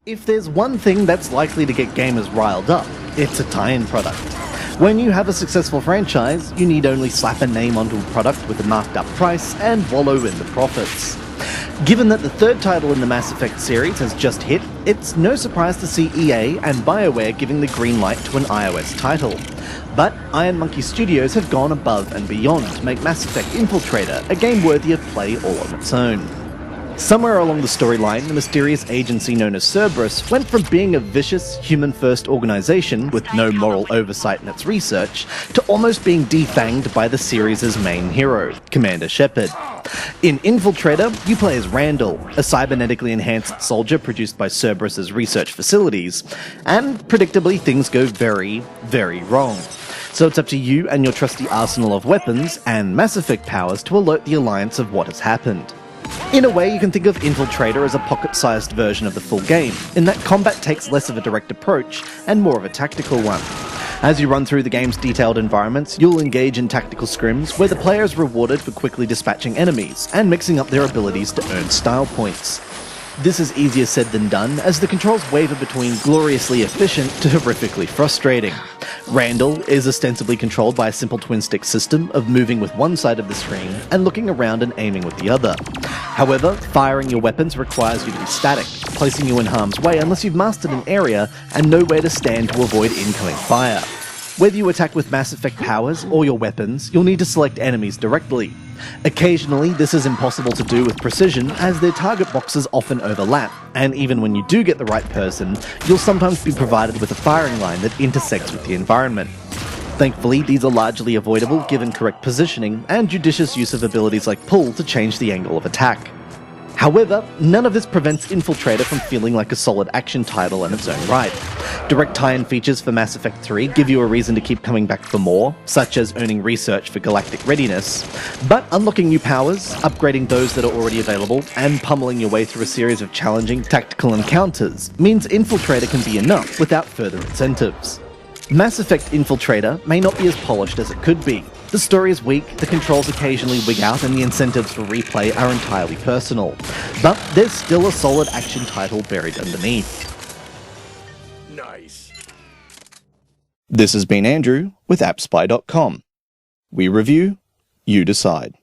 If there's one thing that's likely to get gamers riled up, it's a tie-in product. When you have a successful franchise, you need only slap a name onto a product with a marked up price and wallow in the profits. Given that the third title in the Mass Effect series has just hit, it's no surprise to see EA and BioWare giving the green light to an iOS title. But Iron Monkey Studios have gone above and beyond to make Mass Effect Infiltrator a game worthy of play all on its own. Somewhere along the storyline, the mysterious agency known as Cerberus went from being a vicious, human-first organization with no moral oversight in its research to almost being defanged by the series' main hero, Commander Shepard. In Infiltrator, you play as Randall, a cybernetically enhanced soldier produced by Cerberus' research facilities, and predictably things go very, very wrong. So it's up to you and your trusty arsenal of weapons and Mass Effect powers to alert the Alliance of what has happened. In a way, you can think of Infiltrator as a pocket-sized version of the full game, in that combat takes less of a direct approach and more of a tactical one. As you run through the game's detailed environments, you'll engage in tactical scrims where the player is rewarded for quickly dispatching enemies and mixing up their abilities to earn style points. This is easier said than done, as the controls waver between gloriously efficient to horrifically frustrating. Randall is ostensibly controlled by a simple twin-stick system of moving with one side of the screen and looking around and aiming with the other. However, firing your weapons requires you to be static, placing you in harm's way unless you've mastered an area and know where to stand to avoid incoming fire. Whether you attack with Mass Effect powers or your weapons, you'll need to select enemies directly. Occasionally, this is impossible to do with precision, as their target boxes often overlap, and even when you do get the right person, you'll sometimes be provided with a firing line that intersects with the environment. Thankfully, these are largely avoidable given correct positioning and judicious use of abilities like pull to change the angle of attack. However, none of this prevents Infiltrator from feeling like a solid action title in its own right. Direct tie-in features for Mass Effect 3 give you a reason to keep coming back for more, such as earning research for galactic readiness, but unlocking new powers, upgrading those that are already available, and pummeling your way through a series of challenging tactical encounters means Infiltrator can be enough without further incentives. Mass Effect Infiltrator may not be as polished as it could be. The story is weak, the controls occasionally wig out, and the incentives for replay are entirely personal. But there's still a solid action title buried underneath. Nice. This has been Andrew with AppSpy.com. We review, you decide.